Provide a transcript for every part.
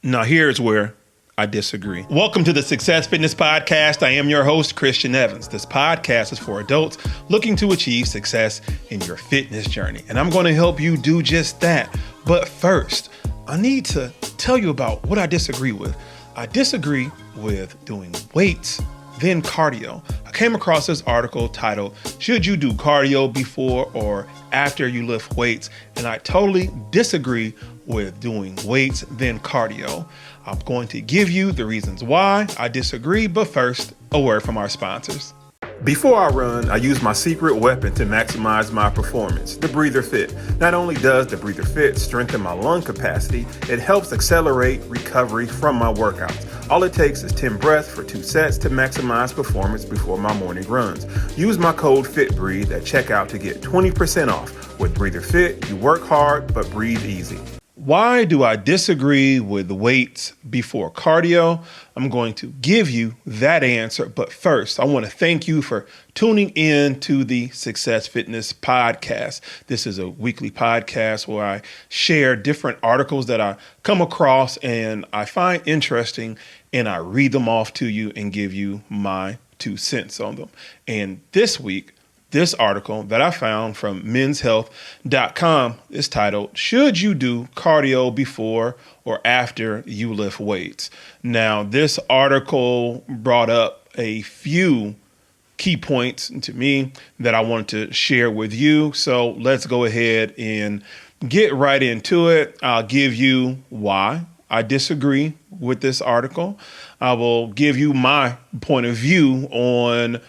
Now, here's where I disagree. Welcome to the Success Fitness Podcast. I am your host, Christian Evans. This podcast is for adults looking to achieve success in your fitness journey. And I'm going to help you do just that. But first, I need to tell you about what I disagree with. I disagree with doing weights, then cardio. I came across this article titled, "Should you do cardio before or after you lift weights?" And I totally disagree with doing weights, then cardio. I'm going to give you the reasons why I disagree, but first, a word from our sponsors. Before I run, I use my secret weapon to maximize my performance, the Breather Fit. Not only does the Breather Fit strengthen my lung capacity, it helps accelerate recovery from my workouts. All it takes is 10 breaths for 2 sets to maximize performance before my morning runs. Use my code FITBREATHE at checkout to get 20% off. With Breather Fit, you work hard, but breathe easy. Why do I disagree with weights before cardio? I'm going to give you that answer. But first, I want to thank you for tuning in to the Success Fitness Podcast. This is a weekly podcast where I share different articles that I come across and I find interesting, and I read them off to you and give you my 2 cents on them. And this week, this article that I found from menshealth.com is titled, "Should you do cardio before or after you lift weights?" Now, this article brought up a few key points to me that I wanted to share with you. So let's go ahead and get right into it. I'll give you why I disagree with this article. I will give you my point of view on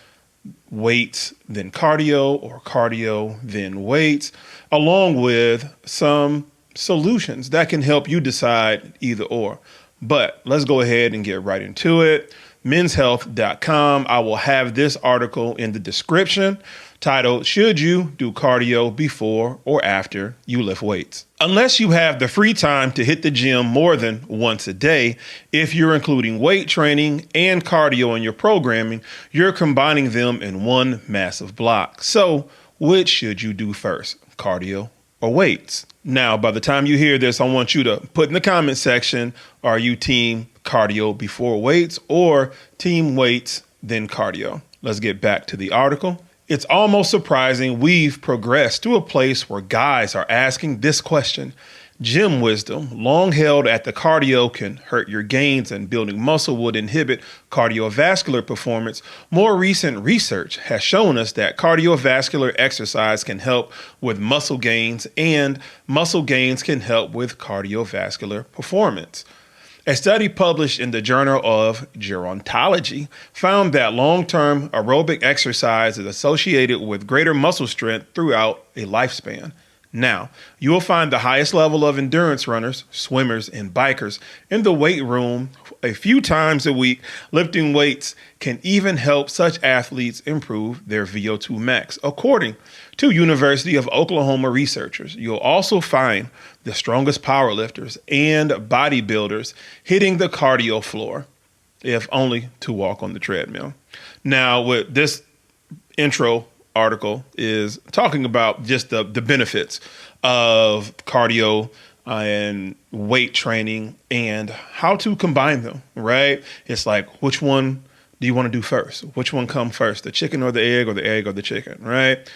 weights, then cardio, or cardio, then weights, along with some solutions that can help you decide either or. But let's go ahead and get right into it. Menshealth.com. I will have this article in the description titled, "Should you do cardio before or after you lift weights?" Unless you have the free time to hit the gym more than once a day, if you're including weight training and cardio in your programming, you're combining them in one massive block. So which should you do first, cardio or weights? Now, by the time you hear this, I want you to put in the comment section, are you team cardio before weights or team weights then cardio? Let's get back to the article. It's almost surprising we've progressed to a place where guys are asking this question. Gym wisdom, long held at the cardio can hurt your gains and building muscle would inhibit cardiovascular performance. More recent research has shown us that cardiovascular exercise can help with muscle gains, and muscle gains can help with cardiovascular performance. A study published in the Journal of Gerontology found that long-term aerobic exercise is associated with greater muscle strength throughout a lifespan. Now, you will find the highest level of endurance runners, swimmers, and bikers in the weight room a few times a week. Lifting weights can even help such athletes improve their VO2 max, according to University of Oklahoma researchers. You'll also find the strongest powerlifters and bodybuilders hitting the cardio floor, if only to walk on the treadmill. Now, with this intro article is talking about just the benefits of cardio and weight training and how to combine them, right? It's like, which one do you want to do first? Which one come first, the chicken or the egg or the chicken, right?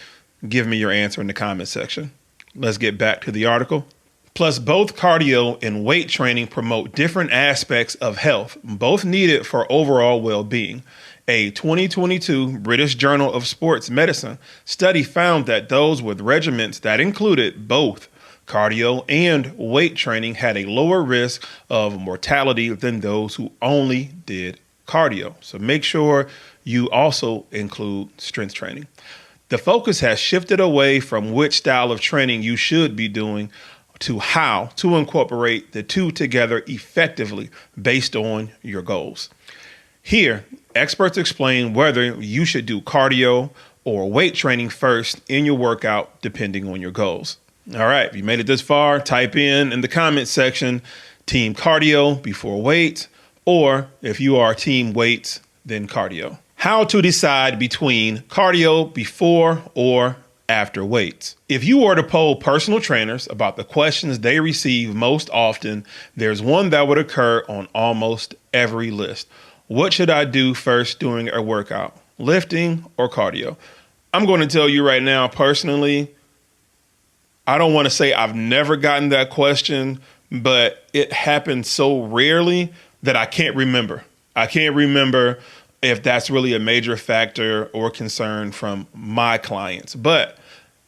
Give me your answer in the comment section. Let's get back to the article. Plus, both cardio and weight training promote different aspects of health, both needed for overall well-being. A 2022 British Journal of Sports Medicine study found that those with regimens that included both cardio and weight training had a lower risk of mortality than those who only did cardio. So make sure you also include strength training. The focus has shifted away from which style of training you should be doing to how to incorporate the two together effectively based on your goals. Here, experts explain whether you should do cardio or weight training first in your workout, depending on your goals. All right, if you made it this far, type in the comment section, team cardio before weights, or if you are team weights, then cardio. How to decide between cardio before or after weights. If you were to poll personal trainers about the questions they receive most often, there's one that would occur on almost every list. What should I do first during a workout? Lifting or cardio? I'm going to tell you right now, personally, I don't want to say I've never gotten that question, but it happens so rarely that I can't remember. I can't remember if that's really a major factor or concern from my clients. But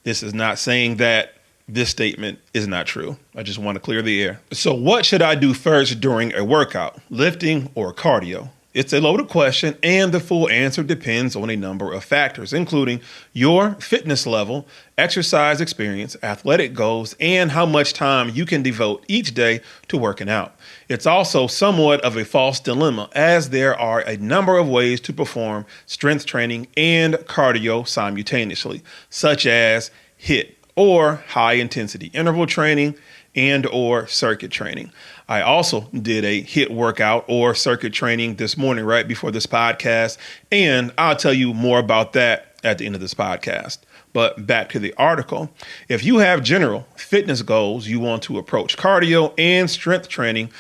this is not saying that this statement is not true. I just want to clear the air. So what should I do first during a workout, lifting or cardio? It's a loaded question, and the full answer depends on a number of factors, including your fitness level, exercise experience, athletic goals, and how much time you can devote each day to working out. It's also somewhat of a false dilemma, as there are a number of ways to perform strength training and cardio simultaneously, such as HIIT or high intensity interval training and or circuit training. I also did a HIIT workout or circuit training this morning right before this podcast, and I'll tell you more about that at the end of this podcast. But back to the article. If you have general fitness goals, you want to approach cardio and strength training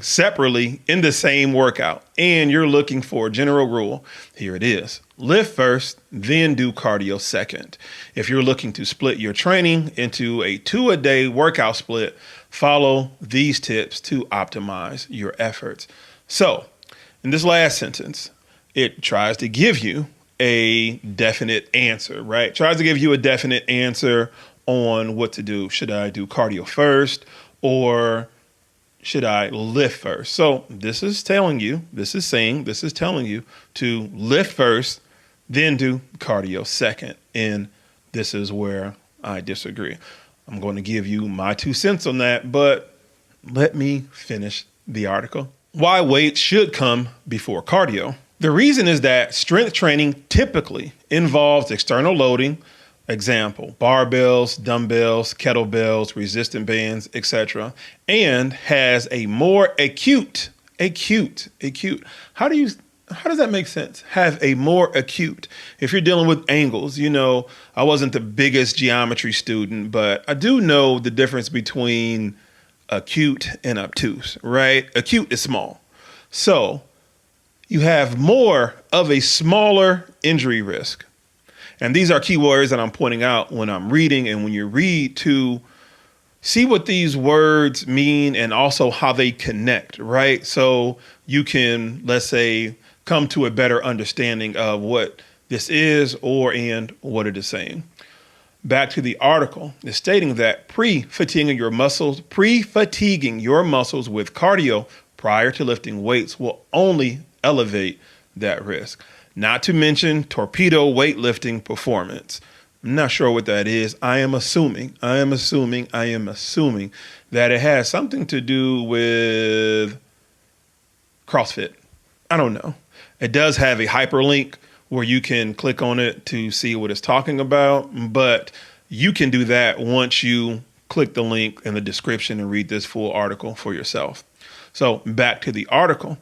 separately in the same workout, and you're looking for a general rule, here it is. Lift first, then do cardio second. If you're looking to split your training into a 2-a-day workout split, follow these tips to optimize your efforts. So, in this last sentence, it tries to give you a definite answer, right? Tries to give you a definite answer on what to do. Should I do cardio first or should I lift first? So this is telling you to lift first, then do cardio second. And this is where I disagree. I'm going to give you my 2 cents on that, but let me finish the article. Why weights should come before cardio. The reason is that strength training typically involves external loading, example, barbells, dumbbells, kettlebells, resistant bands, etc., and has a more acute. How does that make sense? Have a more acute. If you're dealing with angles, I wasn't the biggest geometry student, but I do know the difference between acute and obtuse, right? Acute is small. So you have more of a smaller injury risk. And these are keywords that I'm pointing out when I'm reading and when you read to see what these words mean and also how they connect, right? So you can, let's say, come to a better understanding of what this is and what it is saying. Back to the article, it's stating that pre-fatiguing your muscles with cardio prior to lifting weights will only elevate that risk. Not to mention torpedo weightlifting performance. I'm not sure what that is. I am assuming that it has something to do with CrossFit. I don't know. It does have a hyperlink where you can click on it to see what it's talking about, but you can do that once you click the link in the description and read this full article for yourself. So back to the article.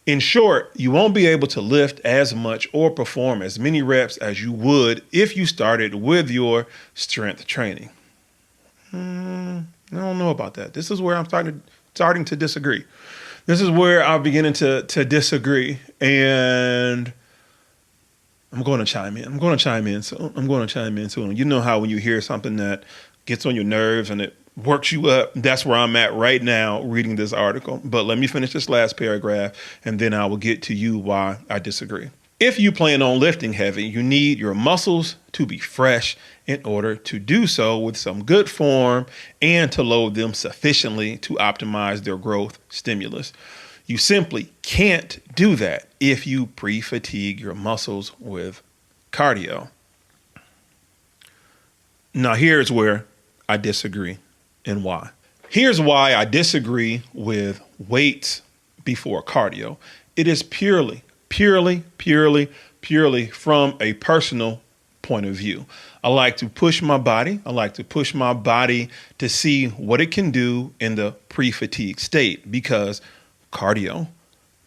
In short, you won't be able to lift as much or perform as many reps as you would if you started with your strength training. I don't know about that. This is where I'm starting to disagree. This is where I'm beginning to disagree, and I'm going to chime in soon. You know how when you hear something that gets on your nerves and it works you up, that's where I'm at right now reading this article. But let me finish this last paragraph, and then I will get to you why I disagree. If you plan on lifting heavy, you need your muscles to be fresh in order to do so with some good form and to load them sufficiently to optimize their growth stimulus. You simply can't do that if you pre-fatigue your muscles with cardio. Now, here's where I disagree and why. Here's why I disagree with weights before cardio. It is purely from a personal point of view. I like to push my body. To see what it can do in the pre-fatigue state, because cardio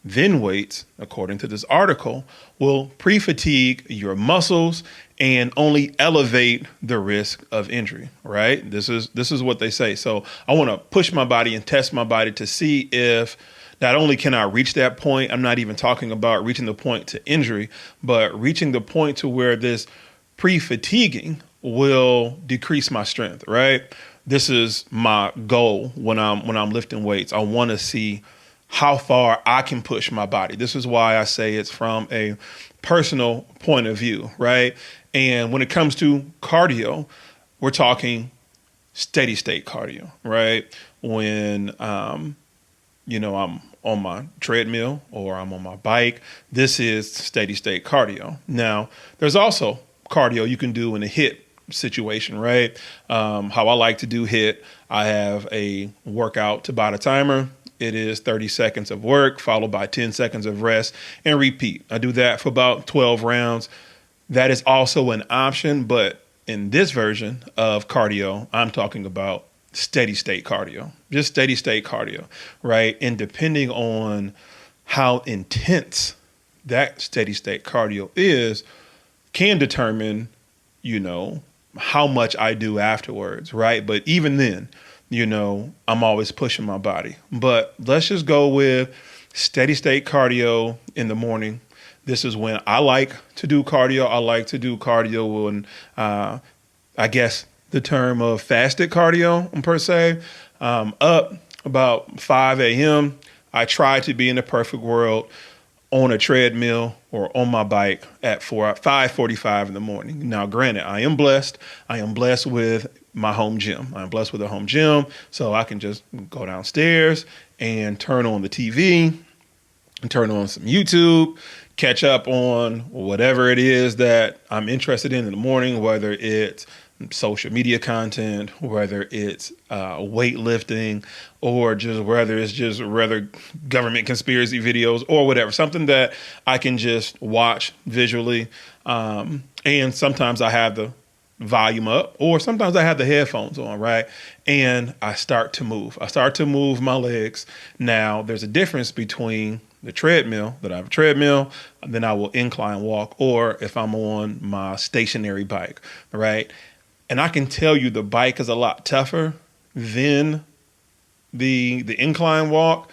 then weights, according to this article, will pre-fatigue your muscles and only elevate the risk of injury, right? This is what they say. So I want to push my body and test my body to see if not only can I reach that point, I'm not even talking about reaching the point to injury, but reaching the point to where this pre-fatiguing will decrease my strength, right? This is my goal when I'm lifting weights. I want to see how far I can push my body. This is why I say it's from a personal point of view, right? And when it comes to cardio, we're talking steady state cardio, right? When, I'm on my treadmill or I'm on my bike, this is steady state cardio. Now, there's also cardio you can do in a HIIT situation, right? How I like to do HIIT, I have a workout Tabata timer. It is 30 seconds of work followed by 10 seconds of rest and repeat. I do that for about 12 rounds. That is also an option, but in this version of cardio, I'm talking about steady state cardio, just steady state cardio, right? And depending on how intense that steady state cardio is, can determine, how much I do afterwards, right? But even then, I'm always pushing my body. But let's just go with steady state cardio in the morning. This is when I like to do cardio. I like to do cardio when, I guess, the term of fasted cardio per se. Up about 5 a.m., I try to be in the perfect world on a treadmill or on my bike at 5:45 in the morning. Now, granted, I am blessed. I am blessed with my home gym. I'm blessed with a home gym, so I can just go downstairs and turn on the TV and turn on some YouTube, catch up on whatever it is that I'm interested in the morning, whether it's social media content, whether it's weightlifting, or just whether it's just rather government conspiracy videos or whatever, something that I can just watch visually. And sometimes I have the volume up, or sometimes I have the headphones on, right? And I start to move. I start to move my legs. Now, there's a difference between the treadmill, that I have a treadmill, then I will incline walk, or if I'm on my stationary bike, right? And I can tell you the bike is a lot tougher than the incline walk,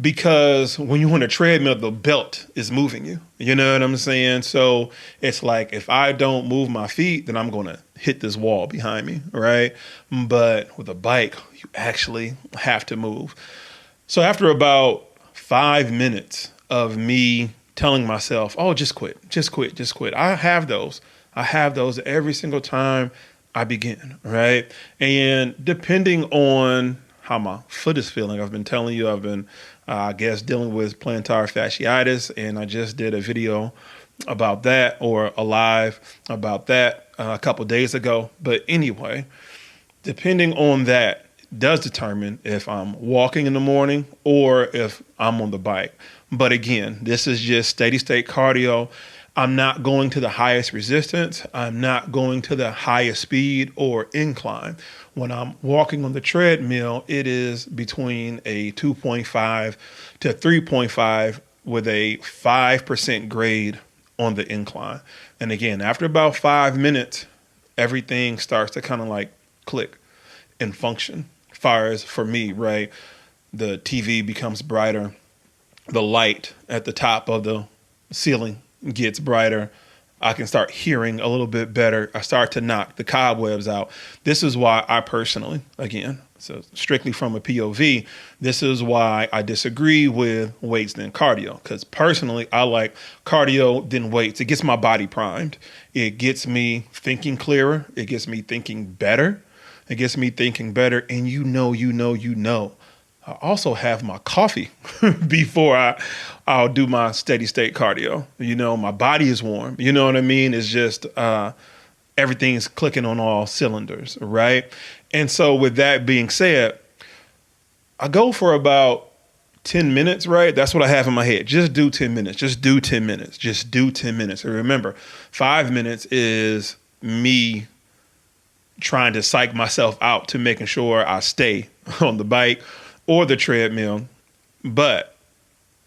because when you're on a treadmill, the belt is moving you. You know what I'm saying? So it's like, if I don't move my feet, then I'm going to hit this wall behind me, right? But with a bike, you actually have to move. So after about 5 minutes of me telling myself, oh, just quit. I have those every single time I begin, right? And depending on how my foot is feeling, I've been telling you, I've been, dealing with plantar fasciitis, and I just did a video about that, or a live about that a couple days ago. But anyway, depending on that does determine if I'm walking in the morning or if I'm on the bike. But again, this is just steady state cardio. I'm not going to the highest resistance. I'm not going to the highest speed or incline. When I'm walking on the treadmill, it is between a 2.5 to 3.5 with a 5% grade on the incline. And again, after about 5 minutes, everything starts to kind of like click and function. As far as for me, right? The TV becomes brighter. The light at the top of the ceiling gets brighter. I can start hearing a little bit better. I start to knock the cobwebs out. This is why I personally, again, so strictly from a POV, this is why I disagree with weights than cardio. Because personally, I like cardio than weights. It gets my body primed. It gets me thinking clearer. It gets me thinking better. And you know. I also have my coffee before I'll do my steady state cardio. My body is warm. You know what I mean? It's just everything's clicking on all cylinders, right? And so with that being said, I go for about 10 minutes, right? That's what I have in my head. Just do 10 minutes. Just do 10 minutes. And remember, 5 minutes is me trying to psych myself out to making sure I stay on the bike or the treadmill. But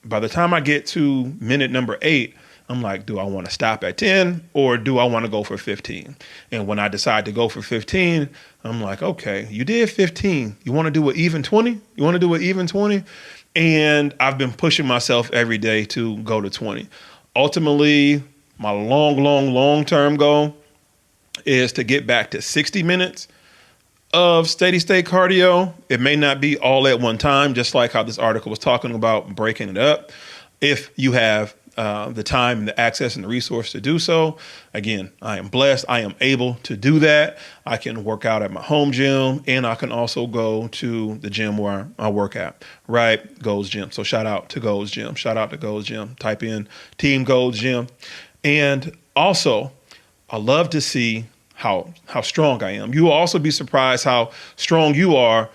by the time I get to minute number 8, I'm like, do I want to stop at 10 or do I want to go for 15? And when I decide to go for 15, I'm like, okay, you did 15. You want to do an even 20? You want to do an even 20? And I've been pushing myself every day to go to 20. Ultimately, my long-term goal is to get back to 60 minutes of steady state cardio. It may not be all at one time, just like how this article was talking about breaking it up. If you have the time and the access and the resource to do so. Again, I am blessed. I am able to do that. I can work out at my home gym, and I can also go to the gym where I work at, right? Gold's Gym. So shout out to Gold's Gym. Shout out to Gold's Gym. Type in Team Gold's Gym. And also, I love to see how strong I am. You will also be surprised how strong you are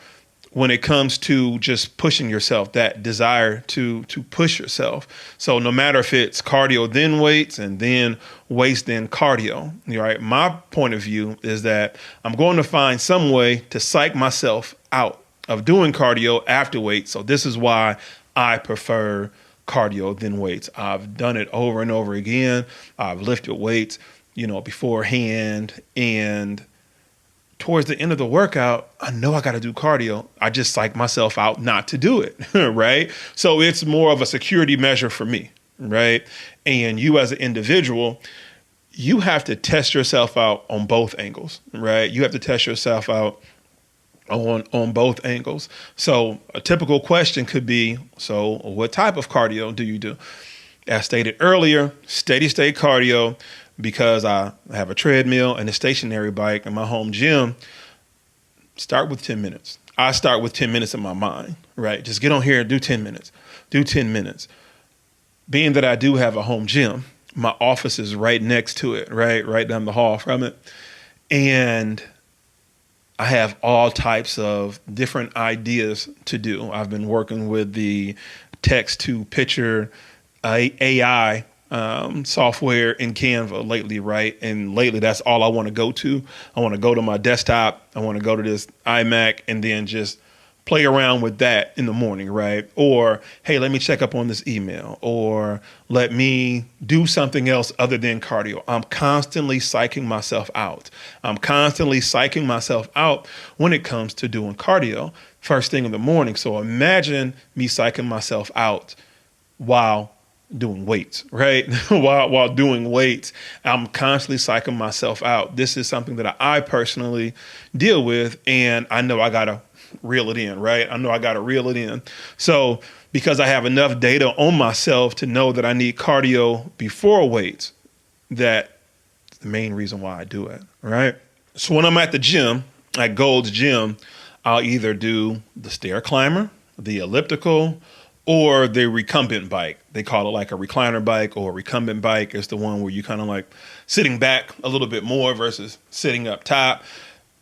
when it comes to just pushing yourself, that desire to push yourself. So no matter if it's cardio, then weights, and then weights, then cardio, right? My point of view is that I'm going to find some way to psych myself out of doing cardio after weights. So this is why I prefer cardio, then weights. I've done it over and over again. I've lifted weights, beforehand, and towards the end of the workout, I know I got to do cardio. I just psych myself out not to do it, right? So it's more of a security measure for me, right? And you as an individual, you have to test yourself out on both angles, right? You have to test yourself out on both angles. So a typical question could be, so what type of cardio do you do? As stated earlier, steady state cardio, because I have a treadmill and a stationary bike in my home gym. Start with 10 minutes. I start with 10 minutes in my mind, right? Just get on here and do 10 minutes. Do 10 minutes. Being that I do have a home gym, my office is right next to it, right down the hall from it. And I have all types of different ideas to do. I've been working with the text to picture AI software in Canva lately, right? And lately, that's all I want to go to. I want to go to my desktop. I want to go to this iMac and then just play around with that in the morning, right? Or, hey, let me check up on this email, or let me do something else other than cardio. I'm constantly psyching myself out. I'm constantly psyching myself out when it comes to doing cardio first thing in the morning. So imagine me psyching myself out while doing weights, right? while doing weights, I'm constantly psyching myself out. This is something that I personally deal with, and I know I got to reel it in, right? I know I got to reel it in. So because I have enough data on myself to know that I need cardio before weights, that's the main reason why I do it, right? So when I'm at the gym, at Gold's Gym, I'll either do the stair climber, the elliptical, or the recumbent bike. They call it like a recliner bike, or a recumbent bike. It's the one where you kind of like sitting back a little bit more versus sitting up top.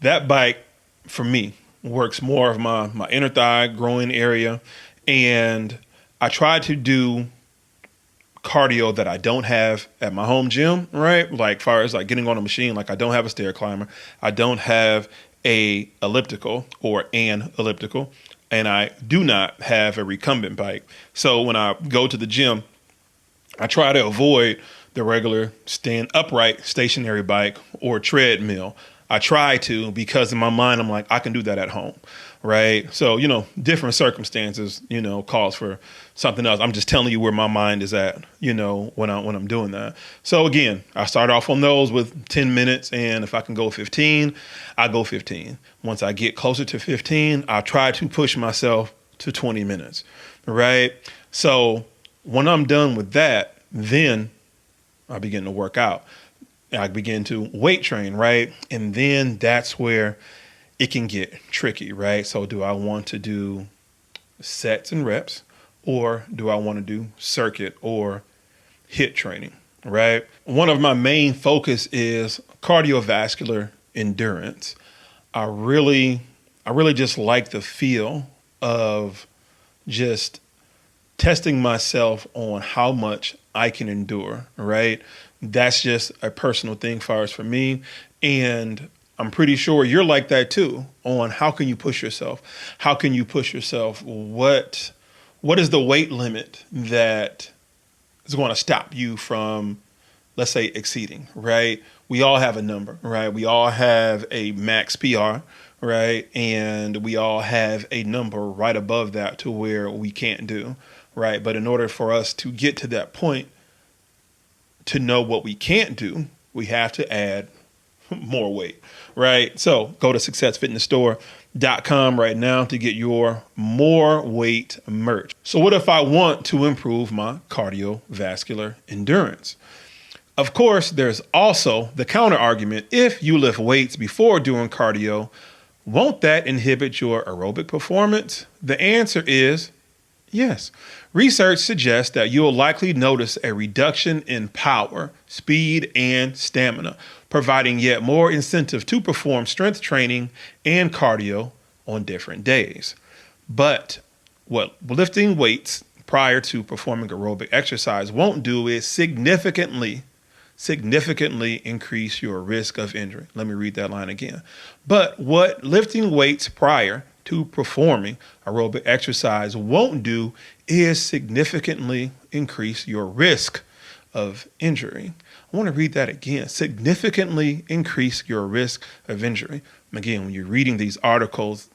That bike, for me, works more of my inner thigh, groin area. And I try to do cardio that I don't have at my home gym, right? Like far as like getting on a machine, like I don't have a stair climber. I don't have a elliptical or an elliptical. And I do not have a recumbent bike. So when I go to the gym, I try to avoid the regular stand upright stationary bike or treadmill. I try to, because in my mind, I'm like, I can do that at home, right? So, different circumstances, calls for something else. I'm just telling you where my mind is at, when I'm doing that. So again, I start off on those with 10 minutes, and if I can go 15, I go 15. Once I get closer to 15, I try to push myself to 20 minutes, right? So when I'm done with that, then I begin to work out. I begin to weight train, right? And then that's where it can get tricky, right? So do I want to do sets and reps, or do I want to do circuit or HIIT training, right? One of my main focus is cardiovascular endurance. I really just like the feel of just testing myself on how much I can endure, right? That's just a personal thing for me. And I'm pretty sure you're like that too, on how can you push yourself? How can you push yourself? What What is the weight limit that is going to stop you from, let's say, exceeding, right? We all have a number, right? We all have a max PR, right? And we all have a number right above that to where we can't do, right? But in order for us to get to that point, to know what we can't do, we have to add more weight, right? So go to successfitnessstore.com right now to get your more weight merch. So what if I want to improve my cardiovascular endurance? Of course, there's also the counter argument. If you lift weights before doing cardio, won't that inhibit your aerobic performance? The answer is yes. Research suggests that you'll likely notice a reduction in power, speed, and stamina, providing yet more incentive to perform strength training and cardio on different days. But what lifting weights prior to performing aerobic exercise won't do is significantly increase your risk of injury. Let me read that line again. But what lifting weights prior to performing aerobic exercise won't do is significantly increase your risk of injury. I want to read that again. Significantly increase your risk of injury. Again, when you're reading these articles,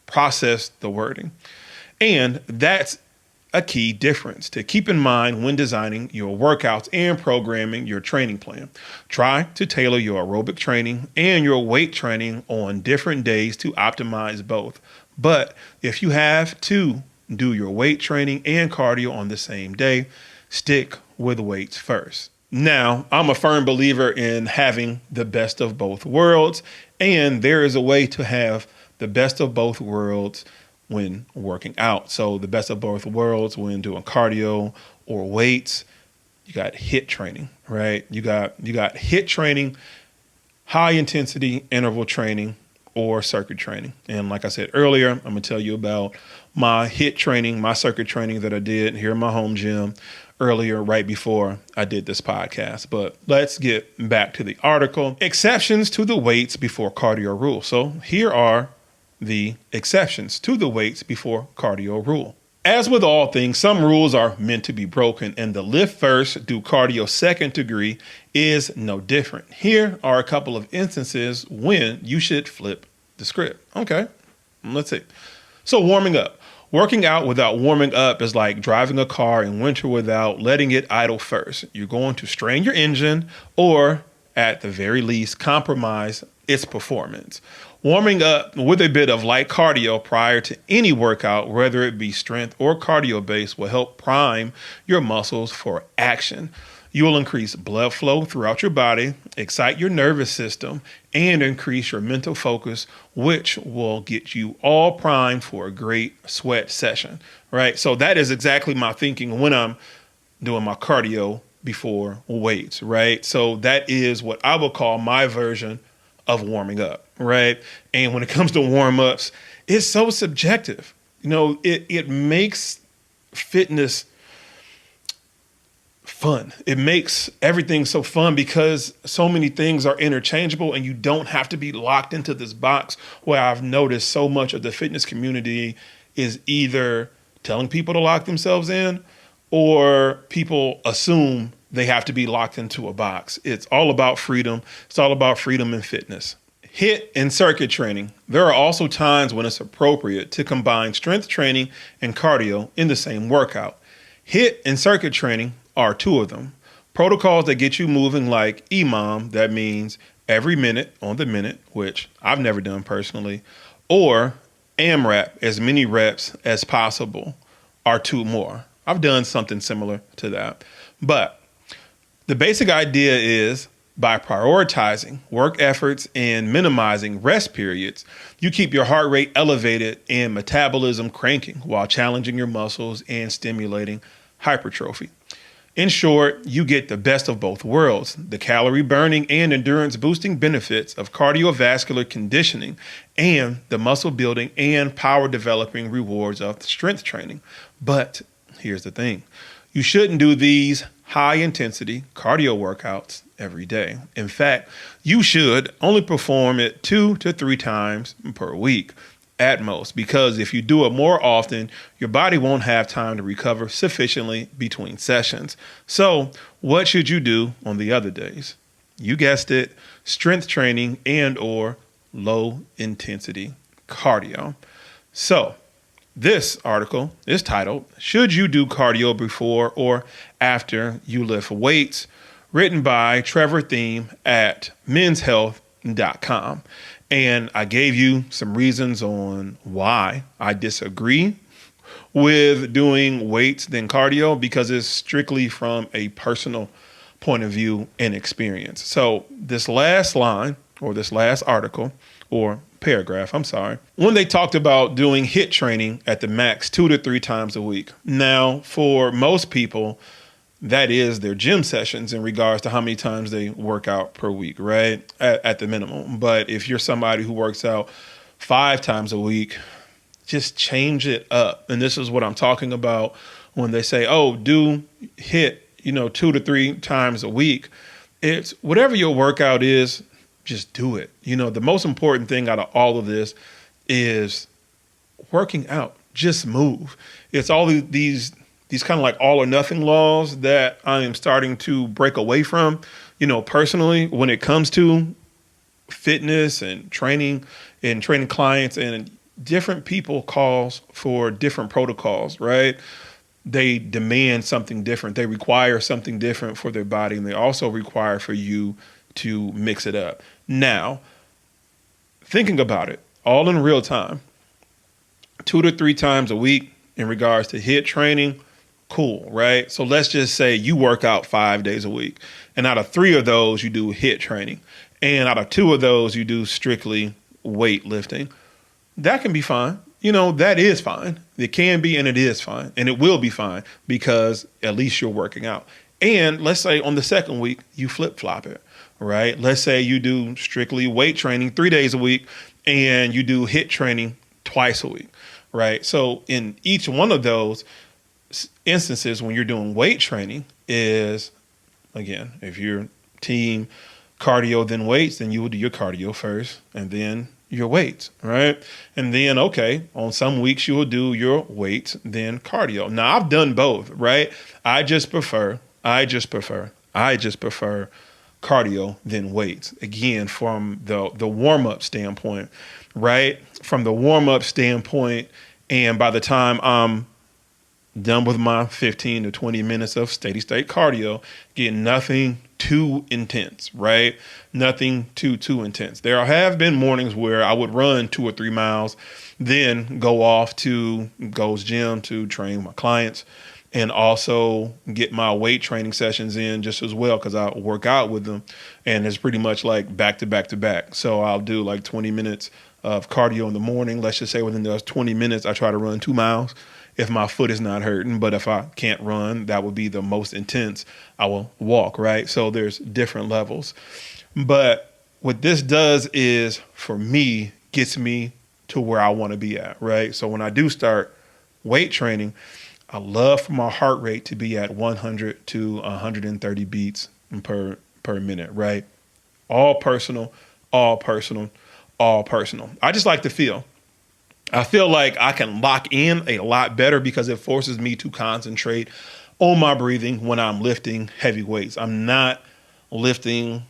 process the wording. And that's a key difference to keep in mind when designing your workouts and programming your training plan. Try to tailor your aerobic training and your weight training on different days to optimize both. But if you have to do your weight training and cardio on the same day, stick with weights first. Now, I'm a firm believer in having the best of both worlds, and there is a way to have the best of both worlds when working out. So the best of both worlds when doing cardio or weights. You got HIIT training, right? You got HIIT training, high intensity interval training, or circuit training. And like I said earlier, I'm gonna tell you about my HIIT training, my circuit training that I did here in my home gym earlier, right before I did this podcast. But let's get back to the article. Exceptions to the weights before cardio rule. So here are the exceptions to the weights before cardio rule. As with all things, some rules are meant to be broken, and the lift first, do cardio second degree is no different. Here are a couple of instances when you should flip the script. Okay, let's see. So warming up. Working out without warming up is like driving a car in winter without letting it idle first. You're going to strain your engine or, at the very least, compromise its performance. Warming up with a bit of light cardio prior to any workout, whether it be strength or cardio based, will help prime your muscles for action. You will increase blood flow throughout your body, excite your nervous system, and increase your mental focus, which will get you all primed for a great sweat session, right? So that is exactly my thinking when I'm doing my cardio before weights, right? So that is what I would call my version of warming up, right? And when it comes to warm-ups, it's so subjective. You know, it makes fitness fun. It makes everything so fun because so many things are interchangeable and you don't have to be locked into this box where I've noticed so much of the fitness community is either telling people to lock themselves in or people assume they have to be locked into a box. It's all about freedom. It's all about freedom in fitness. HIIT and circuit training. There are also times when it's appropriate to combine strength training and cardio in the same workout. HIIT and circuit training are two of them. Protocols that get you moving like EMOM, that means every minute on the minute, which I've never done personally, or AMRAP, as many reps as possible, are two more. I've done something similar to that. But the basic idea is by prioritizing work efforts and minimizing rest periods, you keep your heart rate elevated and metabolism cranking while challenging your muscles and stimulating hypertrophy. In short, you get the best of both worlds, the calorie burning and endurance boosting benefits of cardiovascular conditioning and the muscle building and power developing rewards of strength training. But here's the thing. You shouldn't do these high-intensity cardio workouts every day. In fact, you should only perform it 2 to 3 times per week. at most, because if you do it more often, your body won't have time to recover sufficiently between sessions. So what should you do on the other days? You guessed it, strength training and or low intensity cardio. So this article is titled, Should You Do Cardio Before or After You Lift Weights? Written by Trevor Thiem at menshealth.com. And I gave you some reasons on why I disagree with doing weights than cardio, because it's strictly from a personal point of view and experience. So this last line, or this last article, or paragraph, when they talked about doing HIIT training at the max 2 to 3 times a week. Now, for most people, that is their gym sessions in regards to how many times they work out per week, right? At the minimum. But if you're somebody who works out 5 times a week, just change it up. And this is what I'm talking about when they say, oh, do HIIT, 2 to 3 times a week. It's whatever your workout is, just do it. The most important thing out of all of this is working out. Just move. It's all these kind of like all or nothing laws that I am starting to break away from, personally, when it comes to fitness and training clients. And different people calls for different protocols, right? They demand something different. They require something different for their body. And they also require for you to mix it up. Now, thinking about it all in real time, 2 to 3 times a week in regards to HIIT training, cool, right? So let's just say you work out 5 days a week, and out of 3 of those, you do HIIT training. And out of 2 of those, you do strictly weightlifting. That can be fine. That is fine. It can be, and it is fine. And it will be fine, because at least you're working out. And let's say on the second week, you flip-flop it, right? Let's say you do strictly weight training 3 days a week, and you do HIIT training twice a week, right? So in each one of those instances, when you're doing weight training, is, again, if you're team cardio then weights, then you will do your cardio first and then your weights, right? And then, okay, on some weeks you will do your weights then cardio. Now, I've done both, right? I just prefer cardio than weights. Again, from the warm-up standpoint, right? From the warm-up standpoint, and by the time I'm done with my 15 to 20 minutes of steady state cardio, get nothing too intense, right? Nothing too intense. There have been mornings where I would run 2 or 3 miles, then go off to Gold's Gym to train my clients, and also get my weight training sessions in just as well, because I work out with them, and it's pretty much like back to back to back. So I'll do like 20 minutes of cardio in the morning. Let's just say within those 20 minutes, I try to run 2 miles if my foot is not hurting. But if I can't run, that would be the most intense. I will walk, right? So there's different levels. But what this does is, for me, gets me to where I want to be at, right? So when I do start weight training, I love for my heart rate to be at 100 to 130 beats per minute, right? All personal. I just like to feel. I feel like I can lock in a lot better, because it forces me to concentrate on my breathing when I'm lifting heavy weights. I'm not lifting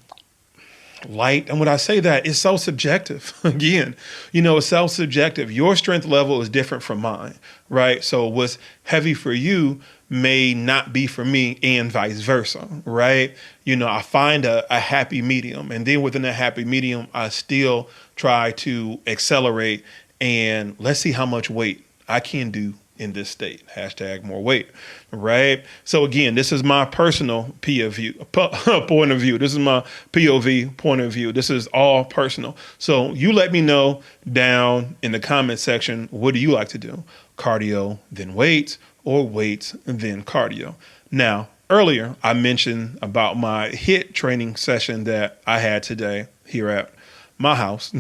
light. And when I say that, it's so subjective. Again, it's so subjective. Your strength level is different from mine, right? So what's heavy for you may not be for me, and vice versa, right? I find a happy medium. And then within that happy medium, I still try to accelerate, and let's see how much weight I can do in this state. # more weight, right? So again, this is my personal point of view. This is my POV point of view. This is all personal. So you let me know down in the comment section, what do you like to do? Cardio, then weights, or weights, then cardio? Now, earlier, I mentioned about my HIIT training session that I had today here at my house,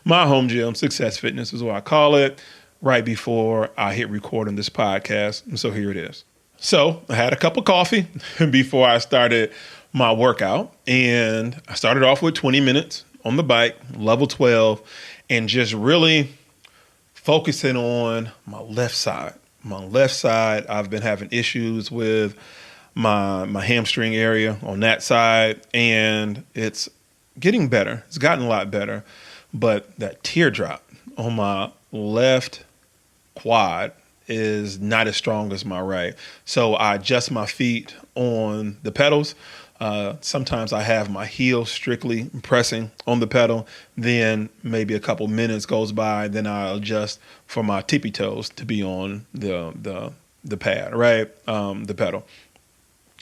my home gym. Success Fitness is what I call it, right before I hit record on this podcast. And so here it is. So I had a cup of coffee before I started my workout, and I started off with 20 minutes on the bike, level 12, and just really focusing on my left side. My left side, I've been having issues with my hamstring area on that side, and it's getting better. It's gotten a lot better, but that teardrop on my left quad is not as strong as my right. So I adjust my feet on the pedals. Sometimes I have my heel strictly pressing on the pedal. Then maybe a couple minutes goes by. Then I adjust for my tippy toes to be on the pad, right? The pedal.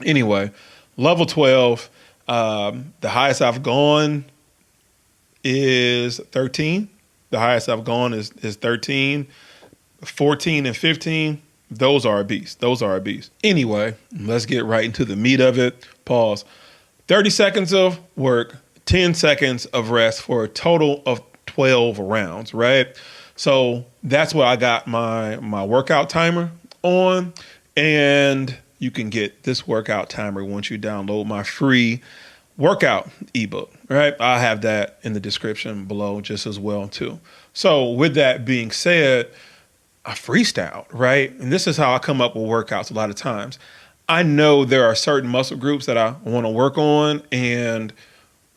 Anyway, level 12. The highest I've gone is 13. The highest I've gone is 13. 14 and 15. Those are a beast. Those are a beast. Anyway, let's get right into the meat of it. Pause. 30 seconds of work, 10 seconds of rest for a total of 12 rounds, right? So that's what I got my workout timer on. And you can get this workout timer once you download my free workout ebook, right? I have that in the description below just as well too. So with that being said, I freestyled, right? And this is how I come up with workouts a lot of times. I know there are certain muscle groups that I want to work on, and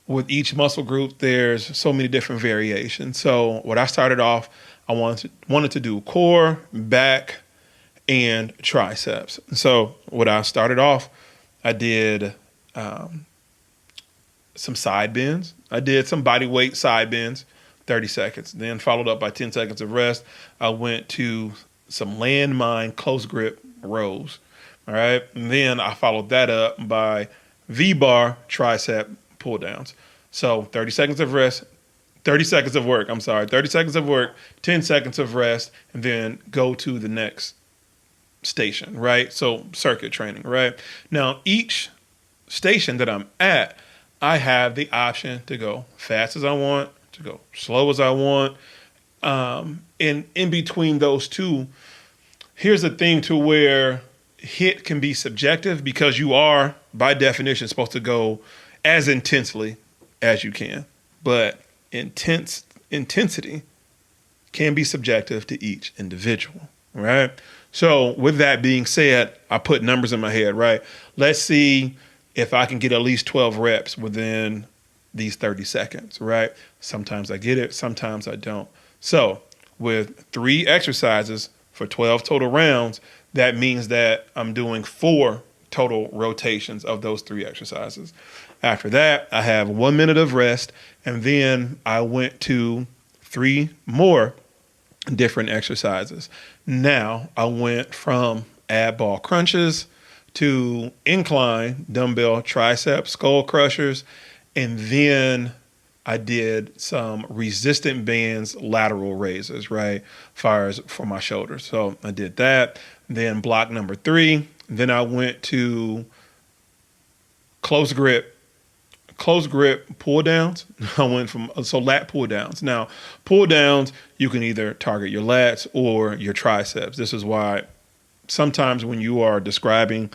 with each muscle group, there's so many different variations. So what I started off, I wanted to do core, back, and triceps. So what I started off, I did some side bends. I did some body weight side bends, 30 seconds, then followed up by 10 seconds of rest. I went to some landmine close grip rows. All right. And then I followed that up by V-bar tricep pull downs. So 30 seconds of rest, 30 seconds of work. 30 seconds of work, 10 seconds of rest, and then go to the next station, right? So circuit training, right? Now, each station that I'm at, I have the option to go fast as I want, to go slow as I want. And in between those two, here's the thing to where HIIT can be subjective, because you are, by definition, supposed to go as intensely as you can. But intensity can be subjective to each individual, right? So with that being said, I put numbers in my head, right? Let's see if I can get at least 12 reps within these 30 seconds, right? Sometimes I get it, sometimes I don't. So with 3 exercises for 12 total rounds, that means that I'm doing 4 total rotations of those 3 exercises. After that, I have 1 minute of rest, and then I went to 3 more different exercises. Now I went from ab ball crunches to incline dumbbell tricep skull crushers, and then I did some resistant bands lateral raises, right? Fires for my shoulders. So I did that. Then block number 3. Then I went to close grip pull downs. I went from, so lat pull downs. Now, pull downs, you can either target your lats or your triceps. This is why sometimes when you are describing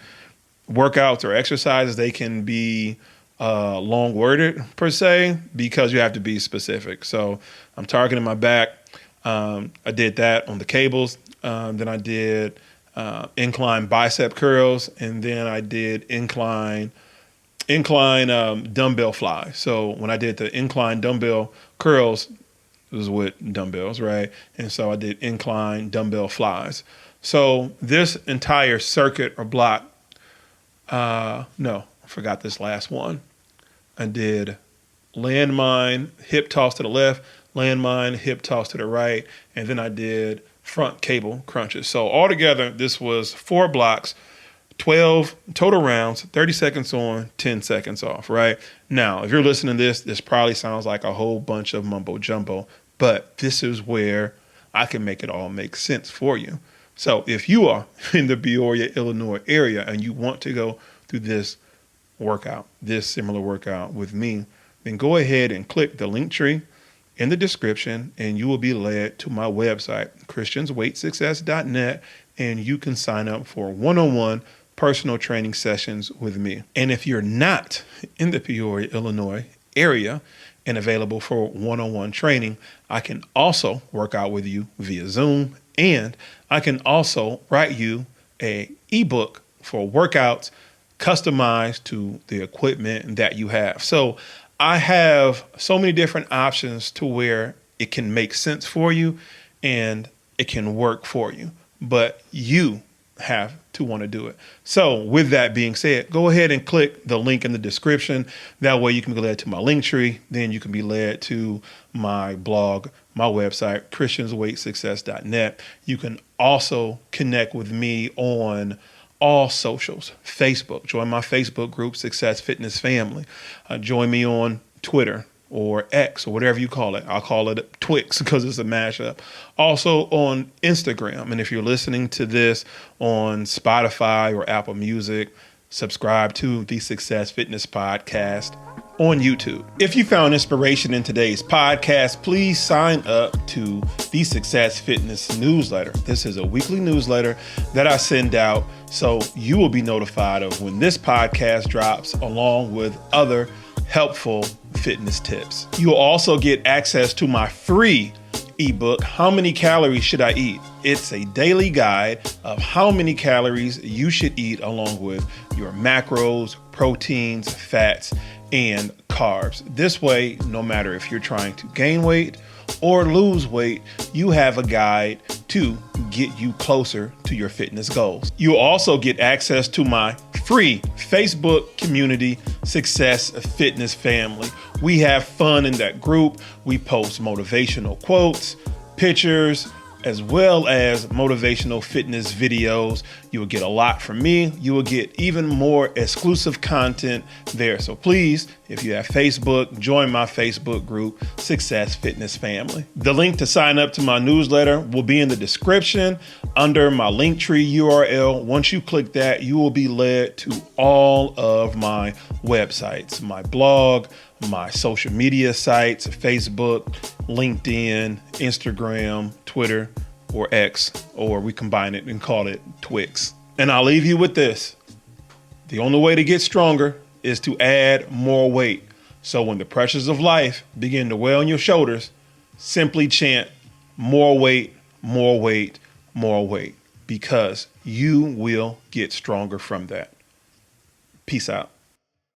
workouts or exercises, they can be long worded per se, because you have to be specific. So I'm targeting my back. I did that on the cables. Then I did incline bicep curls, and then I did incline dumbbell fly. So when I did the incline dumbbell curls, it was with dumbbells, right? And so I did incline dumbbell flies. So this entire circuit or block, no, I forgot this last one. I did landmine, hip toss to the left, landmine, hip toss to the right, and then I did front cable crunches. So altogether, this was 4 blocks, 12 total rounds, 30 seconds on, 10 seconds off, right? Now, if you're listening to this probably sounds like a whole bunch of mumbo jumbo, but this is where I can make it all make sense for you. So if you are in the Peoria, Illinois area and you want to go through this workout, this similar workout with me, then go ahead and click the link tree in the description, and you will be led to my website, christiansweightsuccess.net, and you can sign up for one-on-one personal training sessions with me. And if you're not in the Peoria, Illinois area and available for one-on-one training. I can also work out with you via Zoom, and I can also write you an ebook for workouts customized to the equipment that you have. So I have so many different options to where it can make sense for you and it can work for you, but you have to want to do it. So with that being said, go ahead and click the link in the description. That way you can be led to my link tree. Then you can be led to my blog, my website, christiansweightsuccess.net. You can also connect with me on all socials. Facebook, join my Facebook group, Success Fitness Family. Join me on Twitter or X or whatever you call it. I'll call it Twix because it's a mashup. Also on Instagram. And if you're listening to this on Spotify or Apple Music, subscribe to the Success Fitness Podcast on YouTube. If you found inspiration in today's podcast, please sign up to the Success Fitness newsletter. This is a weekly newsletter that I send out, so you will be notified of when this podcast drops, along with other helpful fitness tips. You'll also get access to my free ebook, How Many Calories Should I Eat? It's a daily guide of how many calories you should eat, along with your macros, proteins, fats, and carbs. This way, no matter if you're trying to gain weight or lose weight, you have a guide to get you closer to your fitness goals. You'll also get access to my free Facebook community, Success Fitness Family. We have fun in that group. We post motivational quotes, pictures, as well as motivational fitness videos. You will get a lot from me. You will get even more exclusive content there. So please, if you have Facebook, join my Facebook group, Success Fitness Family. The link to sign up to my newsletter will be in the description under my Linktree URL. Once you click that, you will be led to all of my websites, my blog, my social media sites, Facebook, LinkedIn, Instagram, Twitter, or X, or we combine it and call it Twix. And I'll leave you with this. The only way to get stronger is to add more weight. So when the pressures of life begin to weigh on your shoulders, simply chant more weight, more weight, more weight, because you will get stronger from that. Peace out.